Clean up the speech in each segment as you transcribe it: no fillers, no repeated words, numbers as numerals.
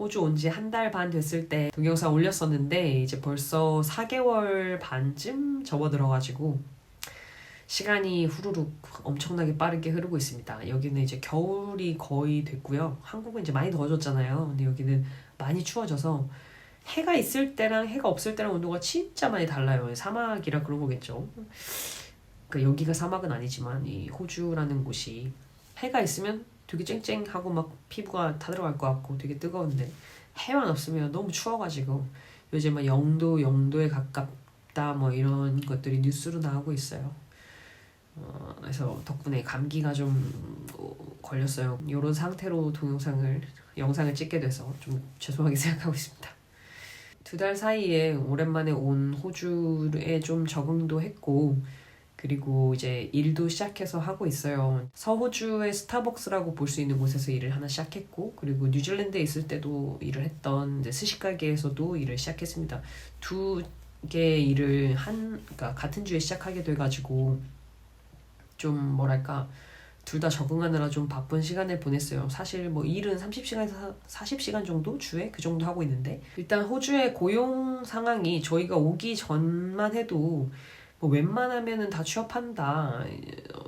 호주 온 지 한 달 반 됐을 때 동영상 올렸었는데 이제 벌써 4개월 반쯤 접어들어가지고 시간이 후루룩 엄청나게 빠르게 흐르고 있습니다. 여기는 이제 겨울이 거의 됐고요. 한국은 이제 많이 더워졌잖아요. 근데 여기는 많이 추워져서 해가 있을 때랑 해가 없을 때랑 온도가 진짜 많이 달라요. 사막이라 그런 거겠죠. 그러니까 여기가 사막은 아니지만 이 호주라는 곳이 해가 있으면 되게 쨍쨍하고 막 피부가 타들어갈 것 같고 되게 뜨거운데 해만 없으면 너무 추워가지고 요즘 막 영도에 가깝다 뭐 이런 것들이 뉴스로 나오고 있어요. 그래서 덕분에 감기가 좀 걸렸어요. 이런 상태로 영상을 찍게 돼서 좀 죄송하게 생각하고 있습니다. 2달 사이에 오랜만에 온 호주에 좀 적응도 했고 그리고 이제 일도 시작해서 하고 있어요. 서호주의 스타벅스라고 볼 수 있는 곳에서 일을 하나 시작했고 그리고 뉴질랜드에 있을 때도 일을 했던 이제 스시 가게에서도 일을 시작했습니다. 두 개의 일을 그러니까 같은 주에 시작하게 돼가지고 좀 뭐랄까 둘 다 적응하느라 좀 바쁜 시간을 보냈어요. 사실 뭐 일은 30시간에서 40시간 정도 주에 그 정도 하고 있는데 일단 호주의 고용 상황이 저희가 오기 전만 해도 뭐 웬만하면은 다 취업한다,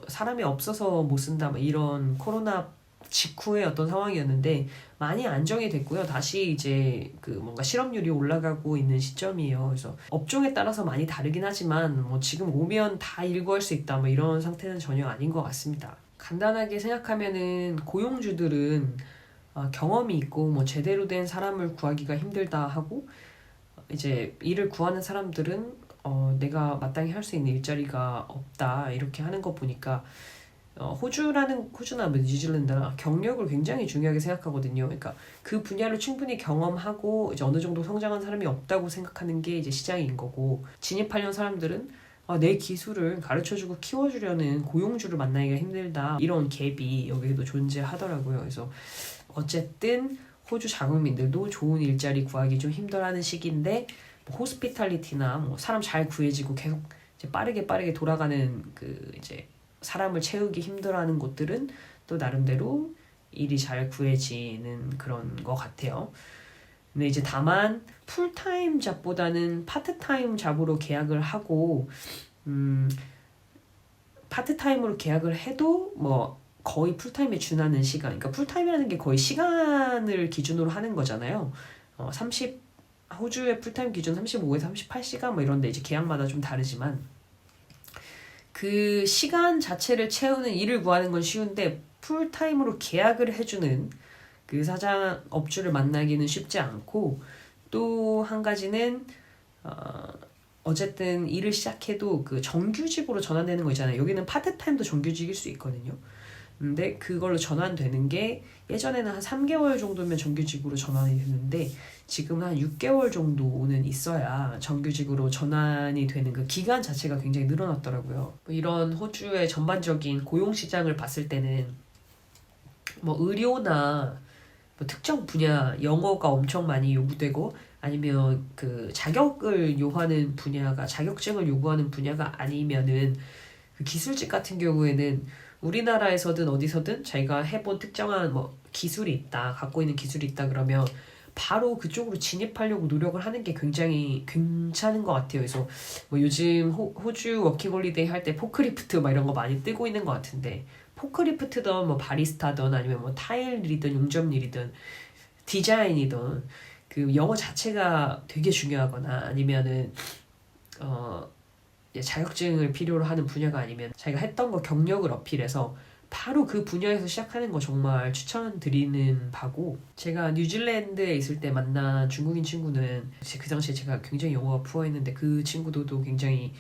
사람이 없어서 못 쓴다, 뭐 이런 코로나 직후의 어떤 상황이었는데 많이 안정이 됐고요. 다시 이제 그 뭔가 실업률이 올라가고 있는 시점이에요. 그래서 업종에 따라서 많이 다르긴 하지만 뭐 지금 오면 다 일구할 수 있다, 뭐 이런 상태는 전혀 아닌 것 같습니다. 간단하게 생각하면은 고용주들은 경험이 있고 뭐 제대로 된 사람을 구하기가 힘들다 하고 이제 일을 구하는 사람들은 내가 마땅히 할 수 있는 일자리가 없다 이렇게 하는 거 보니까 호주나 뭐 뉴질랜드나 경력을 굉장히 중요하게 생각하거든요. 그러니까 그 분야를 충분히 경험하고 이제 어느 정도 성장한 사람이 없다고 생각하는 게 이제 시장인 거고 진입하려는 사람들은 내 기술을 가르쳐주고 키워주려는 고용주를 만나기가 힘들다 이런 갭이 여기에도 존재하더라고요. 그래서 어쨌든 호주 자국민들도 좋은 일자리 구하기 좀 힘들어하는 시기인데 뭐 호스피탈리티나 뭐 사람 잘 구해지고 계속 이제 빠르게 돌아가는 그 이제 사람을 채우기 힘들어하는 곳들은 또 나름대로 일이 잘 구해지는 그런 것 같아요. 근데 이제 다만 풀타임 잡보다는 파트타임 잡으로 계약을 하고 파트타임으로 계약을 해도 뭐 거의 풀타임에 준하는 시간, 그러니까 풀타임이라는 게 거의 시간을 기준으로 하는 거잖아요. 호주의 풀타임 기준 35에서 38시간 뭐 이런데 이제 계약마다 좀 다르지만 그 시간 자체를 채우는 일을 구하는 건 쉬운데 풀타임으로 계약을 해주는 그 업주를 만나기는 쉽지 않고 또 한 가지는 어쨌든 일을 시작해도 그 정규직으로 전환되는 거 있잖아요. 여기는 파트타임도 정규직일 수 있거든요. 근데 그걸로 전환되는 게 예전에는 한 3개월 정도면 정규직으로 전환이 됐는데 지금은 한 6개월 정도는 있어야 정규직으로 전환이 되는 그 기간 자체가 굉장히 늘어났더라고요. 이런 호주의 전반적인 고용시장을 봤을 때는 뭐 의료나 뭐 특정 분야 영어가 엄청 많이 요구되고 아니면 그 자격증을 요구하는 분야가 아니면은 그 기술직 같은 경우에는 우리나라에서든 어디서든 자기가 해본 특정한 뭐 기술이 있다, 갖고 있는 기술이 있다 그러면 바로 그쪽으로 진입하려고 노력을 하는 게 굉장히 괜찮은 것 같아요. 그래서 뭐 요즘 호주 워킹홀리데이 할 때 포크리프트 막 이런 거 많이 뜨고 있는 것 같은데 포크리프트든 뭐 바리스타든 아니면 뭐 타일 일이든 용접 일이든 디자인이든 그 영어 자체가 되게 중요하거나 아니면은 자격증을 필요로 하는 분야가 아니면 자기가 했던 거 경력을 어필해서 바로 그 분야에서 시작하는 거 정말 추천드리는 바고 제가 뉴질랜드에 있을 때 만난 중국인 친구는 그 당시에 제가 굉장히 영어가 푸어했는데 그 친구도 굉장히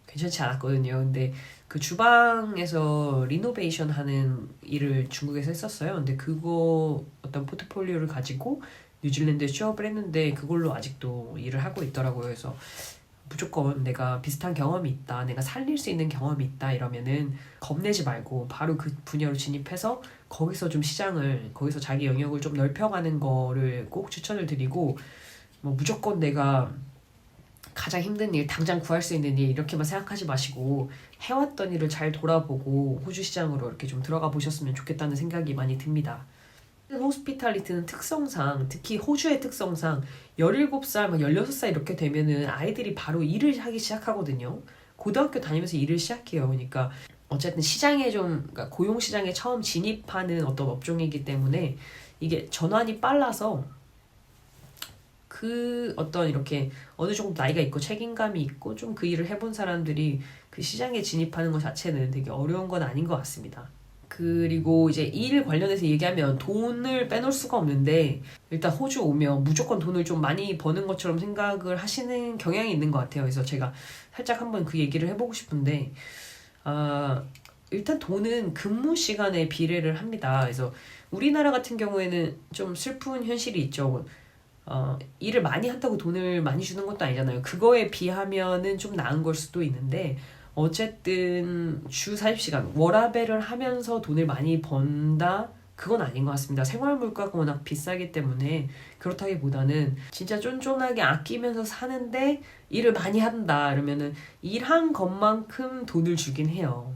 괜찮지 않았거든요. 근데 그 주방에서 리노베이션 하는 일을 중국에서 했었어요. 근데 그거 어떤 포트폴리오를 가지고 뉴질랜드에 취업을 했는데 그걸로 아직도 일을 하고 있더라고요. 그래서 무조건 내가 비슷한 경험이 있다, 내가 살릴 수 있는 경험이 있다 이러면은 겁내지 말고 바로 그 분야로 진입해서 거기서 자기 영역을 좀 넓혀가는 거를 꼭 추천을 드리고 뭐 무조건 내가 가장 힘든 일, 당장 구할 수 있는 일 이렇게만 생각하지 마시고 해왔던 일을 잘 돌아보고 호주 시장으로 이렇게 좀 들어가 보셨으면 좋겠다는 생각이 많이 듭니다. 호스피탈리티는 특성상, 특히 호주의 특성상 17살, 막 16살 이렇게 되면은 아이들이 바로 일을 하기 시작하거든요. 고등학교 다니면서 일을 시작해요. 그러니까 어쨌든 시장에 좀, 그러니까 고용 시장에 처음 진입하는 어떤 업종이기 때문에 이게 전환이 빨라서 그 어떤 이렇게 어느 정도 나이가 있고 책임감이 있고 좀 그 일을 해본 사람들이 그 시장에 진입하는 것 자체는 되게 어려운 건 아닌 것 같습니다. 그리고 이제 일 관련해서 얘기하면 돈을 빼놓을 수가 없는데 일단 호주 오면 무조건 돈을 좀 많이 버는 것처럼 생각을 하시는 경향이 있는 것 같아요. 그래서 제가 살짝 한번 그 얘기를 해보고 싶은데 일단 돈은 근무 시간에 비례를 합니다. 그래서 우리나라 같은 경우에는 좀 슬픈 현실이 있죠. 일을 많이 한다고 돈을 많이 주는 것도 아니잖아요. 그거에 비하면은 좀 나은 걸 수도 있는데 어쨌든 주 40시간 워라밸을 하면서 돈을 많이 번다? 그건 아닌 것 같습니다. 생활 물가가 워낙 비싸기 때문에 그렇다기보다는 진짜 쫀쫀하게 아끼면서 사는데 일을 많이 한다 이러면은 일한 것만큼 돈을 주긴 해요.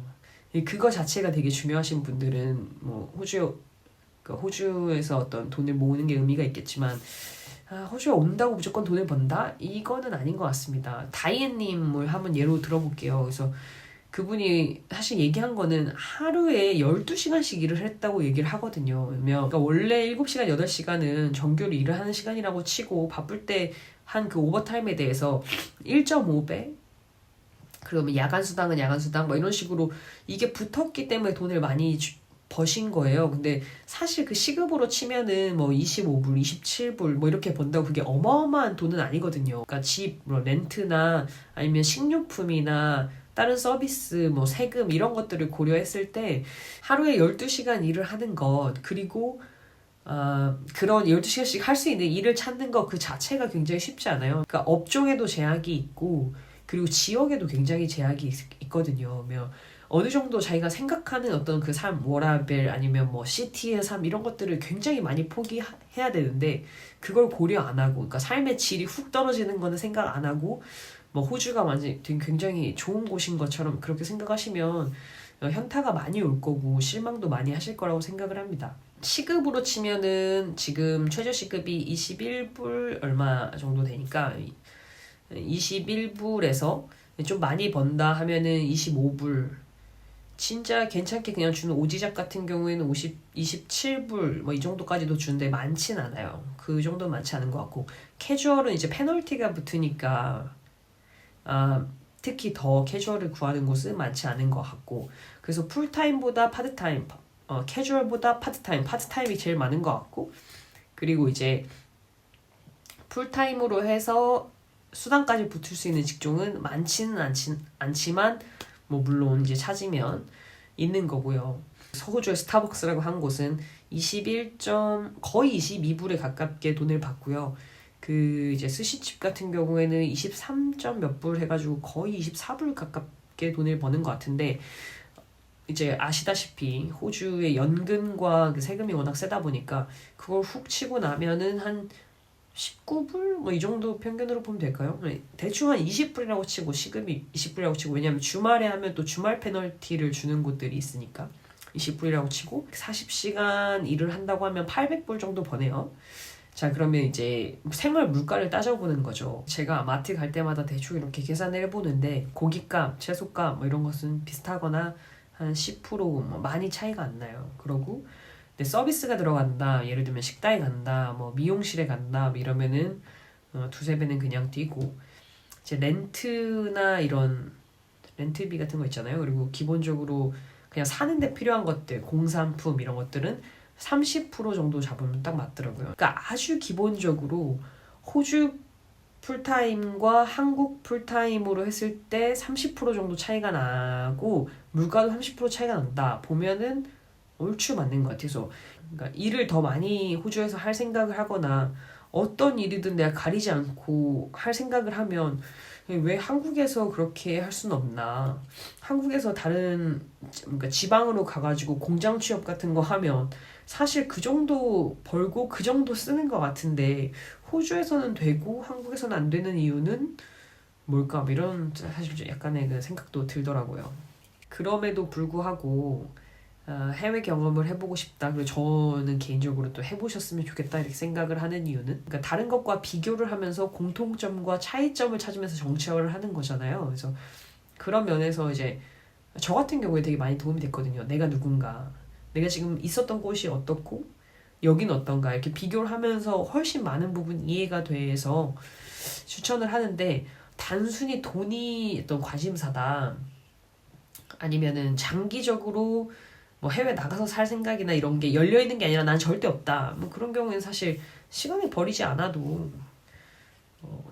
그거 자체가 되게 중요하신 분들은 뭐 호주에서 어떤 돈을 모으는 게 의미가 있겠지만 호주에 온다고 무조건 돈을 번다? 이거는 아닌 것 같습니다. 다이앤님을 한번 예로 들어볼게요. 그래서 그분이 사실 얘기한 거는 하루에 12시간씩 일을 했다고 얘기를 하거든요. 그러니까 원래 7시간, 8시간은 정규로 일을 하는 시간이라고 치고 바쁠 때 한 그 오버타임에 대해서 1.5배? 그러면 야간 수당은 야간 수당 뭐 이런 식으로 이게 붙었기 때문에 돈을 많이 버신 거예요. 근데 사실 그 시급으로 치면은 뭐 25불, 27불 뭐 이렇게 번다고 그게 어마어마한 돈은 아니거든요. 그러니까 집, 뭐 렌트나 아니면 식료품이나 다른 서비스, 뭐 세금 이런 것들을 고려했을 때 하루에 12시간 일을 하는 것 그리고 그런 12시간씩 할 수 있는 일을 찾는 것 그 자체가 굉장히 쉽지 않아요. 그러니까 업종에도 제약이 있고 그리고 지역에도 굉장히 제약이 있거든요. 어느 정도 자기가 생각하는 어떤 그 삶, 워라밸 아니면 뭐 시티의 삶 이런 것들을 굉장히 많이 포기해야 되는데 그걸 고려 안 하고 그러니까 삶의 질이 훅 떨어지는 거는 생각 안 하고 뭐 호주가 완전 굉장히 좋은 곳인 것처럼 그렇게 생각하시면 현타가 많이 올 거고 실망도 많이 하실 거라고 생각을 합니다. 시급으로 치면은 지금 최저시급이 21불 얼마 정도 되니까 21불에서 좀 많이 번다 하면은 25불 진짜 괜찮게 그냥 주는 오지잡 같은 경우에는 27불 뭐 이 정도까지도 주는데 많진 않아요. 그 정도는 많지 않은 것 같고 캐주얼은 이제 페널티가 붙으니까 특히 더 캐주얼을 구하는 곳은 많지 않은 것 같고 그래서 풀타임보다 파트타임 캐주얼보다 파트타임이 제일 많은 것 같고 그리고 이제 풀타임으로 해서 수당까지 붙을 수 있는 직종은 많지는 않지만 뭐 물론 이제 찾으면 있는 거고요. 서호주의 스타벅스라고 한 곳은 거의 22불에 가깝게 돈을 받고요. 그 이제 스시집 같은 경우에는 23점 몇 불 해가지고 거의 24불 가깝게 돈을 버는 것 같은데 이제 아시다시피 호주의 연금과 그 세금이 워낙 세다 보니까 그걸 훅 치고 나면은 한 19불? 뭐 이 정도 평균으로 보면 될까요? 대충 한 20불이라고 치고 시급이 20불이라고 치고 왜냐면 주말에 하면 또 주말 페널티를 주는 곳들이 있으니까 20불이라고 치고 40시간 일을 한다고 하면 800불 정도 버네요. 자 그러면 이제 생활 물가를 따져보는 거죠. 제가 마트 갈 때마다 대충 이렇게 계산을 해보는데 고깃값, 채소값 뭐 이런 것은 비슷하거나 한 10% 뭐 많이 차이가 안 나요. 그러고 근데 서비스가 들어간다. 예를 들면 식당에 간다. 뭐 미용실에 간다. 뭐 이러면은 두세 배는 그냥 뛰고 이제 렌트나 이런 렌트비 같은 거 있잖아요. 그리고 기본적으로 그냥 사는데 필요한 것들, 공산품 이런 것들은 30% 정도 잡으면 딱 맞더라고요. 그러니까 아주 기본적으로 호주 풀타임과 한국 풀타임으로 했을 때 30% 정도 차이가 나고 물가도 30% 차이가 난다. 보면은 얼추 맞는 것 같아서 그러니까 일을 더 많이 호주에서 할 생각을 하거나 어떤 일이든 내가 가리지 않고 할 생각을 하면 왜 한국에서 그렇게 할 수는 없나 한국에서 다른 그러니까 지방으로 가가지고 공장 취업 같은 거 하면 사실 그 정도 벌고 그 정도 쓰는 것 같은데 호주에서는 되고 한국에서는 안 되는 이유는 뭘까 이런 사실 약간의 그 생각도 들더라고요. 그럼에도 불구하고 해외 경험을 해보고 싶다. 그리고 저는 개인적으로 또 해보셨으면 좋겠다 이렇게 생각을 하는 이유는, 그러니까 다른 것과 비교를 하면서 공통점과 차이점을 찾으면서 정치학을 하는 거잖아요. 그래서 그런 면에서 이제 저 같은 경우에 되게 많이 도움이 됐거든요. 내가 누군가, 내가 지금 있었던 곳이 어떻고 여긴 어떤가 이렇게 비교를 하면서 훨씬 많은 부분 이해가 돼서 추천을 하는데, 단순히 돈이 어떤 관심사다 아니면은 장기적으로 뭐 해외 나가서 살 생각이나 이런 게 열려 있는 게 아니라 난 절대 없다, 뭐 그런 경우에는 사실 시간을 버리지 않아도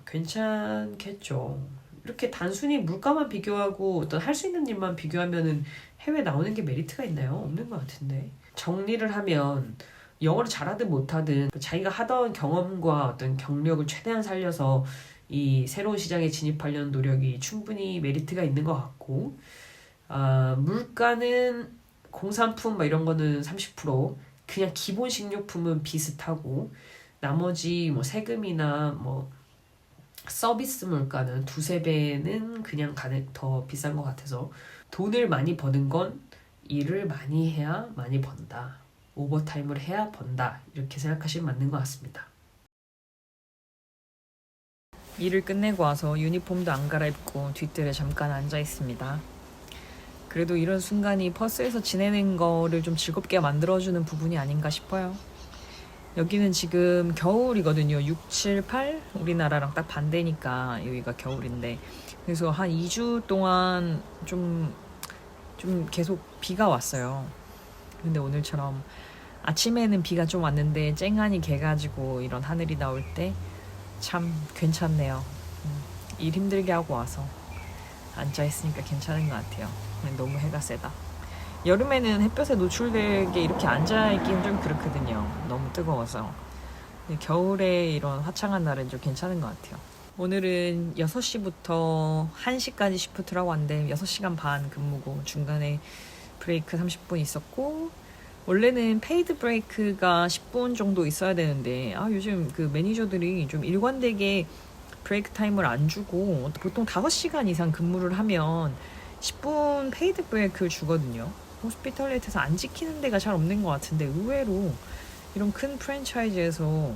괜찮겠죠. 이렇게 단순히 물가만 비교하고 어떤 할 수 있는 일만 비교하면은 해외 나오는 게 메리트가 있나요? 없는 것 같은데. 정리를 하면 영어를 잘하든 못하든 자기가 하던 경험과 어떤 경력을 최대한 살려서 이 새로운 시장에 진입하려는 노력이 충분히 메리트가 있는 것 같고, 물가는 공산품 막 이런 거는 30%, 그냥 기본 식료품은 비슷하고 나머지 뭐 세금이나 뭐 서비스 물가는 두세 배는 그냥 더 비싼 것 같아서, 돈을 많이 버는 건 일을 많이 해야 많이 번다, 오버타임을 해야 번다, 이렇게 생각하시면 맞는 것 같습니다. 일을 끝내고 와서 유니폼도 안 갈아입고 뒷뜰에 잠깐 앉아 있습니다. 그래도 이런 순간이 퍼스에서 지내는 거를 좀 즐겁게 만들어주는 부분이 아닌가 싶어요. 여기는 지금 겨울이거든요. 6, 7, 8? 우리나라랑 딱 반대니까 여기가 겨울인데, 그래서 한 2주 동안 좀 계속 비가 왔어요. 근데 오늘처럼 아침에는 비가 좀 왔는데 쨍하니 개가지고 이런 하늘이 나올 때 참 괜찮네요. 일 힘들게 하고 와서 앉아있으니까 괜찮은 것 같아요. 너무 해가 세다. 여름에는 햇볕에 노출되게 이렇게 앉아있기는 좀 그렇거든요. 너무 뜨거워서. 겨울에 이런 화창한 날은 좀 괜찮은 것 같아요. 오늘은 6시부터 1시까지 시프트라고 하는데 6시간 반 근무고 중간에 브레이크 30분 있었고, 원래는 페이드 브레이크가 10분 정도 있어야 되는데 요즘 그 매니저들이 좀 일관되게 브레이크 타임을 안 주고 보통 5시간 이상 근무를 하면 10분 페이드 브레이크를 주거든요. 호스피털리티에서 안 지키는 데가 잘 없는 것 같은데 의외로 이런 큰 프랜차이즈에서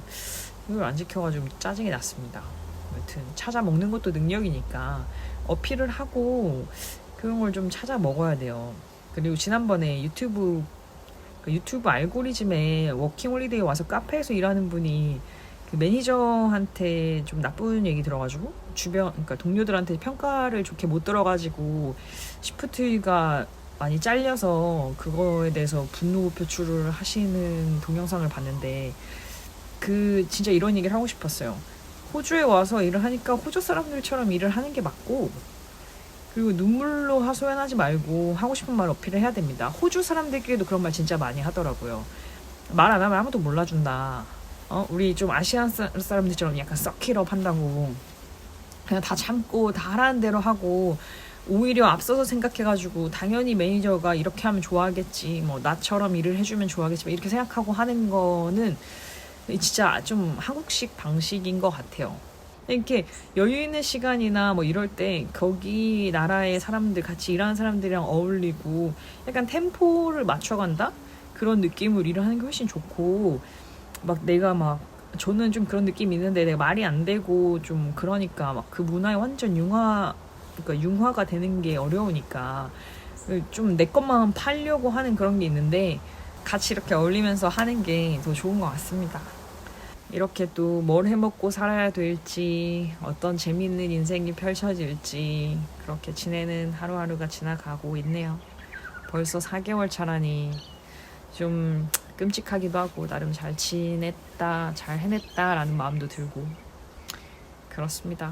이걸 안 지켜가지고 짜증이 났습니다. 여튼 찾아 먹는 것도 능력이니까 어필을 하고 그런 걸 좀 찾아 먹어야 돼요. 그리고 지난번에 유튜브 알고리즘에 워킹홀리데이 와서 카페에서 일하는 분이 그 매니저한테 좀 나쁜 얘기 들어가지고 그러니까 동료들한테 평가를 좋게 못 들어가지고 시프트가 많이 잘려서 그거에 대해서 분노 표출을 하시는 동영상을 봤는데, 진짜 이런 얘기를 하고 싶었어요. 호주에 와서 일을 하니까 호주 사람들처럼 일을 하는 게 맞고, 그리고 눈물로 하소연하지 말고 하고 싶은 말 어필을 해야 됩니다. 호주 사람들끼리도 그런 말 진짜 많이 하더라고요. 말 안 하면 아무도 몰라준다. 우리 좀 아시안 사람들처럼 약간 썩힐업 한다고 그냥 다 참고 다 하라는 대로 하고, 오히려 앞서서 생각해가지고 당연히 매니저가 이렇게 하면 좋아하겠지, 뭐 나처럼 일을 해주면 좋아하겠지, 이렇게 생각하고 하는 거는 진짜 좀 한국식 방식인 것 같아요. 이렇게 여유 있는 시간이나 뭐 이럴 때 거기 나라의 사람들, 같이 일하는 사람들이랑 어울리고 약간 템포를 맞춰간다? 그런 느낌으로 일을 하는 게 훨씬 좋고, 저는 좀 그런 느낌이 있는데 내가 말이 안 되고 좀 그러니까 막 그 문화에 완전 융화가 되는 게 어려우니까 좀 내 것만 팔려고 하는 그런 게 있는데, 같이 이렇게 어울리면서 하는 게 더 좋은 것 같습니다. 이렇게 또 뭘 해먹고 살아야 될지, 어떤 재미있는 인생이 펼쳐질지 그렇게 지내는 하루하루가 지나가고 있네요. 벌써 4개월 차라니 좀 끔찍하기도 하고, 나름 잘 지냈다, 잘 해냈다라는 마음도 들고 그렇습니다.